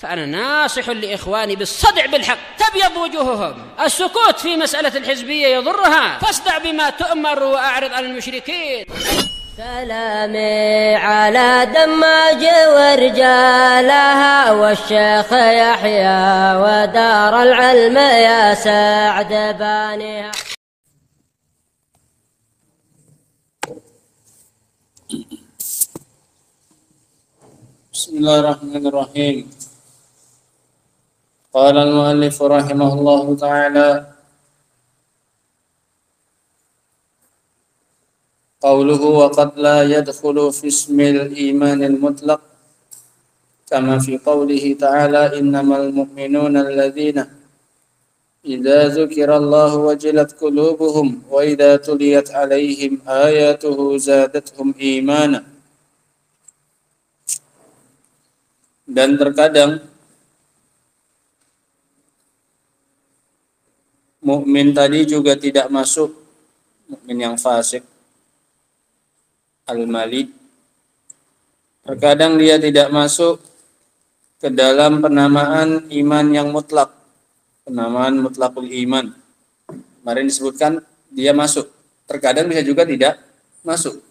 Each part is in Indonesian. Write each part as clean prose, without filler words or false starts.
فأنا ناصح لإخواني بالصدع بالحق، تبيض وجوههم. السكوت في مسألة الحزبية يضرها، فاصدع بما تؤمر وأعرض عن المشركين. سلامي على دماج ورجالها والشيخ يحيى ودار العلم يا سعد بانيها. بسم الله الرحمن الرحيم. قال المؤلف رحمه الله تعالى: قوله وقد لا يدخل في اسم الإيمان المطلق كما في قوله تعالى إنما المؤمنون الذين إذا ذكر الله وجلت قلوبهم وإذا تليت عليهم آياته زادتهم إيمانا. Dan terkadang mukmin tadi juga tidak masuk, mukmin yang fasik al-mali, terkadang dia tidak masuk ke dalam penamaan iman yang mutlak, penamaan mutlakul iman. Kemarin disebutkan dia masuk, terkadang bisa juga tidak masuk.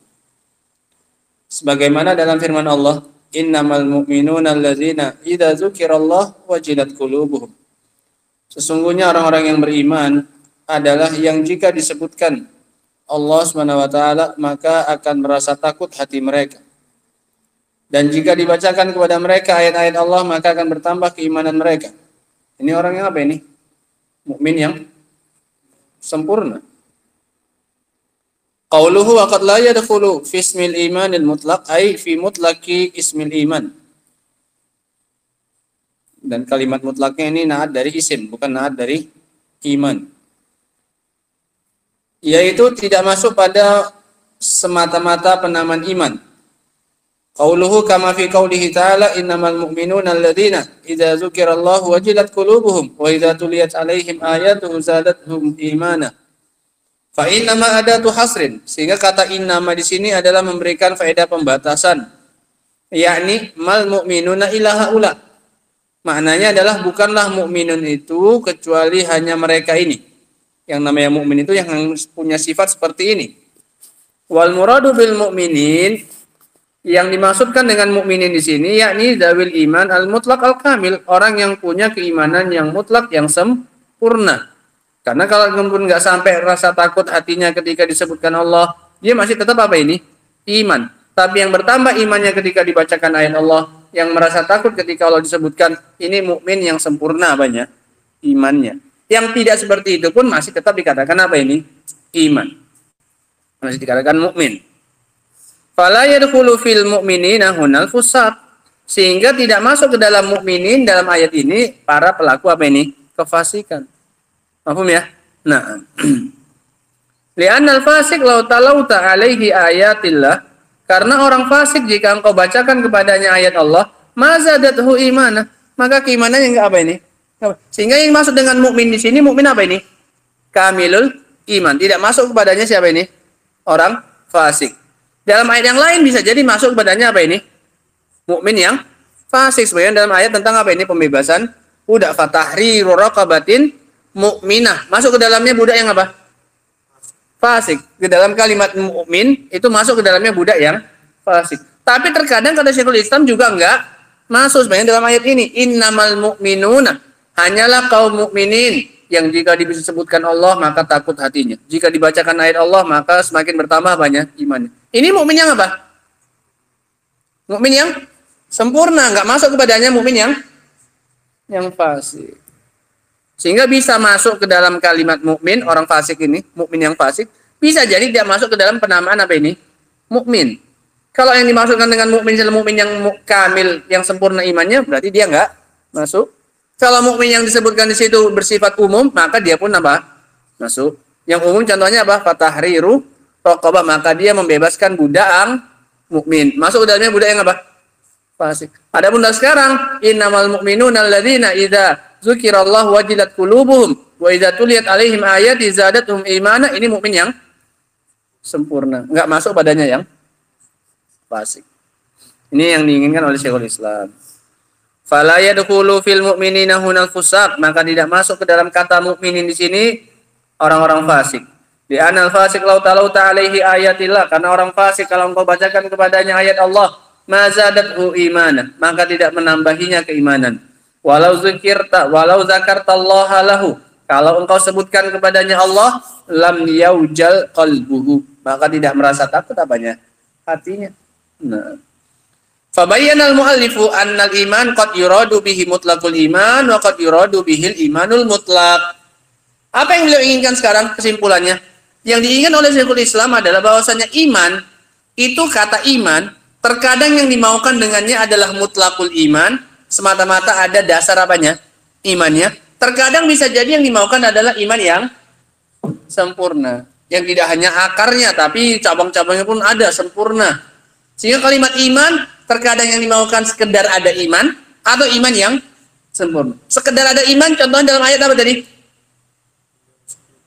Sebagaimana dalam firman Allah, innamal mu'minuna alladzina idza dzukirallah wajilat qulubuhum. Sesungguhnya orang-orang yang beriman adalah yang jika disebutkan Allah Subhanahu wa taala maka akan merasa takut hati mereka. Dan jika dibacakan kepada mereka ayat-ayat Allah maka akan bertambah keimanan mereka. Ini orang yang apa ini? Mukmin yang sempurna. Qauluhu wa qad la yadkhulu fi ismil imanil mutlaq ay fi mutlaqi ismil iman. Dan kalimat mutlaknya ini naat dari isim, bukan naat dari iman. Yaitu tidak masuk pada semata-mata penamaan iman. Qauluhu kama fi qaulihi ta'ala innamal mu'minuna alladzina idza dzukirallahu wajilat qulubuhum wa idza tuliyat 'alaihim ayatuhu zadatuhum imana. Fa innama adatu hasrin, sehingga kata innama di sini adalah memberikan faedah pembatasan, yakni mal mu'minuna illa haula. Maknanya adalah bukanlah mukminun itu kecuali hanya mereka ini. Yang namanya mukmin itu yang punya sifat seperti ini. Wal muradu bil mu'minin, yang dimaksudkan dengan mukminin di sini yakni dzawil iman al mutlaq al kamil, orang yang punya keimanan yang mutlak yang sempurna. Karena kalau pun nggak sampai rasa takut hatinya ketika disebutkan Allah, dia masih tetap apa ini? Iman. Tapi yang bertambah imannya ketika dibacakan ayat Allah, yang merasa takut ketika Allah disebutkan, ini mukmin yang sempurna banyak imannya. Yang tidak seperti itu pun masih tetap dikatakan apa ini? Iman. Masih dikatakan mukmin. Fala yadkhulu fil mu'minina hunal fusaq, sehingga tidak masuk ke dalam mukminin dalam ayat ini para pelaku apa ini? Kefasikan. Paham ya? Nah, li'annal fasik law talauta alaihi ayatillah, karena orang fasik jika engkau bacakan kepadanya ayat Allah, mazadathu imana, maka keimanannya enggak apa ini? Sehingga yang masuk dengan mukmin di sini mukmin apa ini? Kamilul iman. Tidak masuk kepadanya siapa ini? Orang fasik. Dalam ayat yang lain bisa jadi masuk kepadanya apa ini? Mukmin yang fasik. Sebagian dalam ayat tentang apa ini? Pembebasan budak, fatahriru raqabatin mukminah, masuk ke dalamnya budak yang apa? Fasik. Ke dalam kalimat mukmin itu masuk ke dalamnya budak yang fasik. Tapi terkadang kata Syekhul Islam juga enggak masuk sebenarnya dalam ayat ini. Innamal mu'minuna, hanyalah kaum mukminin yang jika disebutkan Allah maka takut hatinya. Jika dibacakan ayat Allah maka semakin bertambah banyak imannya. Ini mukmin yang apa? Mukmin yang sempurna, enggak masuk kepadanya mukmin yang fasik. Sehingga bisa masuk ke dalam kalimat mukmin, orang fasik ini, mukmin yang fasik, bisa jadi dia masuk ke dalam penamaan apa ini? Mukmin. Kalau yang dimaksudkan dengan mukmin yang kamil, yang sempurna imannya, berarti dia enggak masuk. Kalau mukmin yang disebutkan di situ bersifat umum, maka dia pun apa? Masuk. Yang umum contohnya apa? Fatahriru raqabah, maka dia membebaskan budak mukmin. Masuk ke dalamnya budak yang apa? Fasik. Adapun sekarang, innamal mu'minuna alladzina idza dzukirallahu wajilat qulubuhum wa idza tuliyat alaihim ayati zadatuhum imana, ini mukmin yang sempurna, enggak masuk padanya yang fasik. Ini yang diinginkan oleh Syekhul Islam. Fala yadkhulu fil mu'minina hunal fusaq, maka tidak masuk ke dalam kata mukminin di sini orang-orang fasik. Di anal fasik law talauta alaihi ayatillah, karena orang fasik kalau engkau bacakan kepadanya ayat Allah, mazadathu imana, maka tidak menambahinya keimanan. Walau zakartallaha lahu, kalau engkau sebutkan kepadanya Allah, lam yaujal qalbuhu, maka tidak merasa takut apanya? Hatinya. Nah. Fabayyana al-muallifu anna al-iman qad yuradu bihi mutlaqul iman wa qad yuradu bihil imanul mutlaq. Apa yang beliau inginkan sekarang kesimpulannya? Yang diinginkan oleh Syekhul Islam adalah bahwasanya iman itu, kata iman terkadang yang dimaukan dengannya adalah mutlaqul iman, semata-mata ada dasar apanya? Imannya. Terkadang bisa jadi yang dimaukan adalah iman yang sempurna, yang tidak hanya akarnya tapi cabang-cabangnya pun ada sempurna. Sehingga kalimat iman terkadang yang dimaukan sekedar ada iman atau iman yang sempurna. Sekedar ada iman, contohnya dalam ayat apa tadi?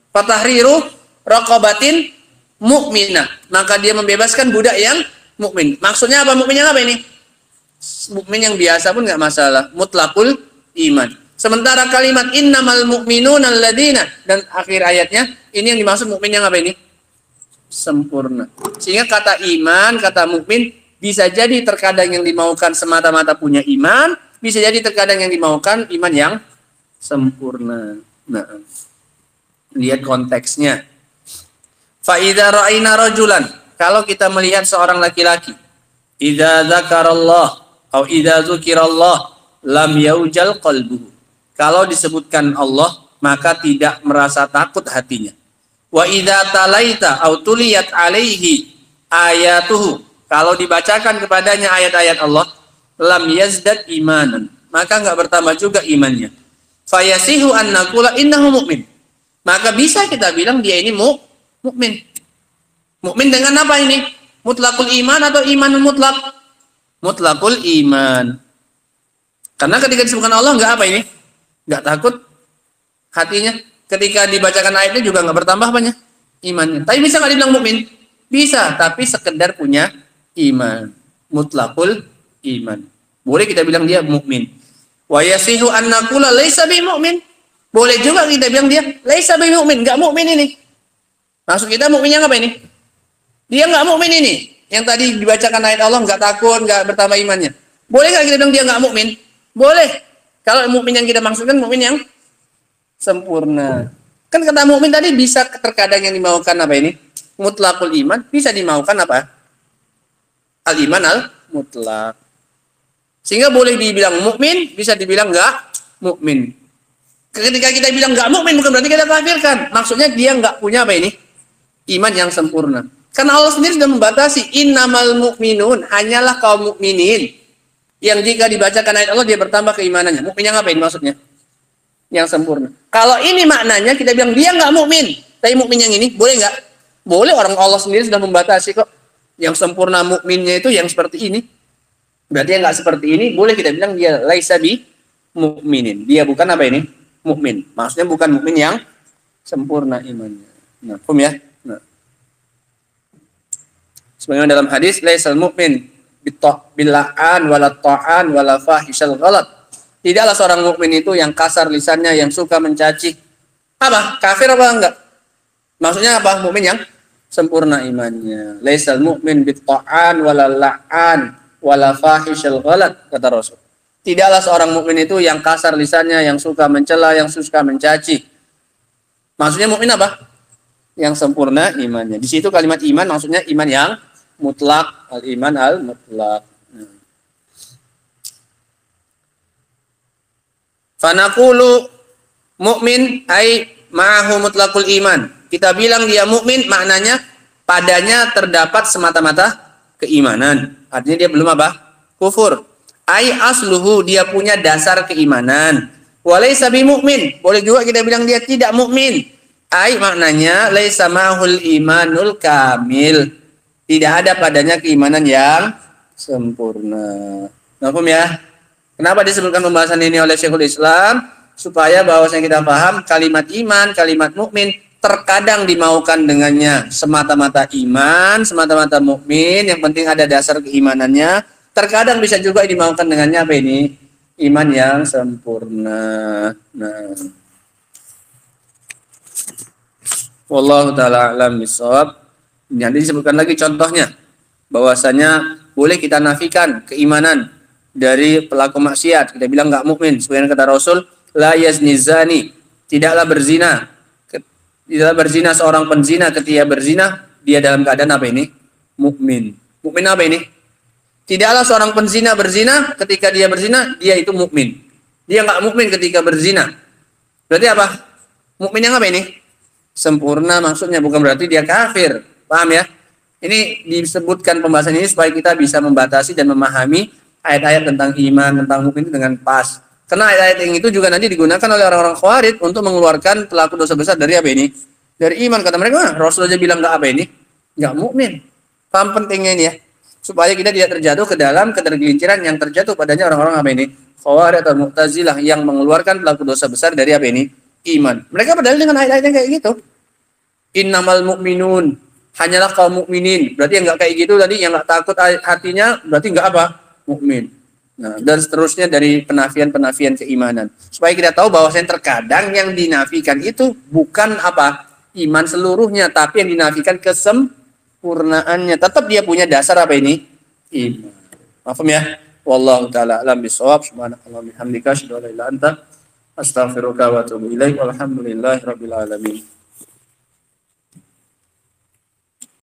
Fatahriru raqabatin mu'minah, maka dia membebaskan budak yang mukmin. Maksudnya apa? Mukmin yang apa ini? Mukmin yang biasa pun nggak masalah, mutlaqul iman. Sementara kalimat innamal mu'minuna alladzina, dan akhir ayatnya ini yang dimaksud mukmin yang apa ini? Sempurna. Sehingga kata iman, kata mukmin bisa jadi terkadang yang dimaukan semata-mata punya iman, bisa jadi terkadang yang dimaukan iman yang sempurna. Nah, lihat konteksnya. Fa idza ra'ayna rajulan, kalau kita melihat seorang laki-laki, idza zakarallah atau idza zukirallah lam yaujal qalbuhu, kalau disebutkan Allah maka tidak merasa takut hatinya. Wa idza talaita au tuliyat alaihi ayatuhu, kalau dibacakan kepadanya ayat-ayat Allah, lam yazdad imanan, maka enggak bertambah juga imannya. Fayasihu an naqula innahu mu'min, maka bisa kita bilang dia ini mukmin. Mukmin dengan apa ini? Mutlaqul iman atau imanul mutlaq? Mutlaqul iman. Karena ketika disebutkan Allah enggak apa ini? Enggak takut hatinya. Ketika dibacakan ayatnya juga enggak bertambah apanya? Imannya. Tapi bisa enggak dibilang mukmin? Bisa, tapi sekedar punya iman. Mutlaqul iman. Boleh kita bilang dia mukmin. Wa yasihu an naqula laisa bi mu'min. Boleh juga kita bilang dia laisa bi mu'min, enggak mukmin ini. Maksud kita mukminnya apa ini? Dia enggak mukmin ini. Yang tadi dibacakan ayat Allah enggak takut, enggak bertambah imannya. Boleh enggak kita bilang dia enggak mukmin? Boleh. Kalau mukmin yang kita maksudkan mukmin yang sempurna. Kan kata mukmin tadi bisa terkadang yang dimaukan apa ini? Mutlaqul iman, bisa dimaukan apa? Al-iman al-mutlaq. Sehingga boleh dibilang mukmin, bisa dibilang enggak mukmin. Ketika kita bilang enggak mukmin bukan berarti kita kafirkan. Maksudnya dia enggak punya apa ini? Iman yang sempurna. Karena Allah sendiri sudah membatasi innamal mu'minun, hanyalah kaum mukminin yang jika dibacakan ayat Allah dia bertambah keimanannya. Mukmin yang apa ini maksudnya? Yang sempurna. Kalau ini maknanya kita bilang dia enggak mukmin, tapi mukmin yang ini boleh enggak? Boleh, orang Allah sendiri sudah membatasi kok. Yang sempurna mukminnya itu yang seperti ini. Berarti yang enggak seperti ini boleh kita bilang dia laisa bi mukminin. Dia bukan apa ini? Mukmin. Maksudnya bukan mukmin yang sempurna imannya. Nah, paham ya? Nah. Sebagaimana dalam hadis laisal mukmin bil'an wala ta'an wala fahishal ghalat. Tidaklah seorang mukmin itu yang kasar lisannya, yang suka mencaci. Apa? Kafir apa enggak? Maksudnya apa? Mukmin yang sempurna imannya. Laisal mukmin bitta'an wala la'an wala fahishal ghalat, kata Rasul. Tidaklah seorang mukmin itu yang kasar lisannya, yang suka mencela, yang suka mencaci. Maksudnya mukmin apa? Yang sempurna imannya. Di situ kalimat iman maksudnya iman yang mutlak, al-iman al-mutlak. Fanaqulu mu'min ay ma'ahu mutlaqul iman. Kita bilang dia mukmin maknanya padanya terdapat semata-mata keimanan. Artinya dia belum apa? Kufur. Ai asluhu, dia punya dasar keimanan. Walaysa bimumin, boleh juga kita bilang dia tidak mukmin. Ai maknanya laisa mahul imanul kamil, tidak ada padanya keimanan yang sempurna. Paham ya? Kenapa disebutkan pembahasan ini oleh Syekhul Islam? Supaya bahwasanya kita paham kalimat iman, kalimat mukmin terkadang dimaukan dengannya semata-mata iman, semata-mata mukmin, yang penting ada dasar keimanannya. Terkadang bisa juga dimaukan dengannya apa ini? iman yang sempurna. Nah, wallahu taala alam bisawab. Nanti disebutkan lagi contohnya bahwasanya boleh kita nafikan keimanan dari pelaku maksiat. Kita bilang enggak mukmin. Sebagaimana kata Rasul, la yazni zani, tidaklah berzina. Tidaklah berzina seorang penzina ketika berzina dia dalam keadaan apa ini? Mukmin. Mukmin apa ini? Tidaklah seorang penzina berzina ketika dia berzina dia itu mukmin. Dia enggak mukmin ketika berzina. Berarti apa? Mukmin yang apa ini? Sempurna maksudnya, bukan berarti dia kafir. Paham ya? Ini disebutkan pembahasan ini supaya kita bisa membatasi dan memahami ayat-ayat tentang iman, tentang mukmin itu dengan pas. Karena ayat-ayat yang itu juga nanti digunakan oleh orang-orang Khawarij untuk mengeluarkan pelaku dosa besar dari apa ini? Dari iman. Kata mereka, Rasul aja bilang enggak apa ini? Enggak mukmin. Paham pentingnya ini ya? Supaya kita tidak terjatuh ke dalam ketergelinciran yang terjatuh padanya orang-orang apa ini? Khawarij atau Mu'tazilah yang mengeluarkan pelaku dosa besar dari apa ini? Iman. Mereka berdalil dengan ayat-ayatnya kayak gitu. Innamal mu'minun, hanyalah kaum mukminin. Berarti yang enggak kayak gitu tadi, yang enggak takut hatinya, berarti enggak apa? Mukmin. Nah, dan seterusnya dari penafian-penafian keimanan. Supaya kita tahu bahwasanya terkadang yang dinafikan itu bukan apa? Iman seluruhnya, tapi yang dinafikan kesempurnaannya. Tetap dia punya dasar apa ini? Iman. Paham ya? Wallahu taala alam bisawab. Subhanallahi wa bihamdika, asyhadu an la ilaha illa anta, astaghfiruka wa atubu ilaik. Walhamdulillahirabbil alamin.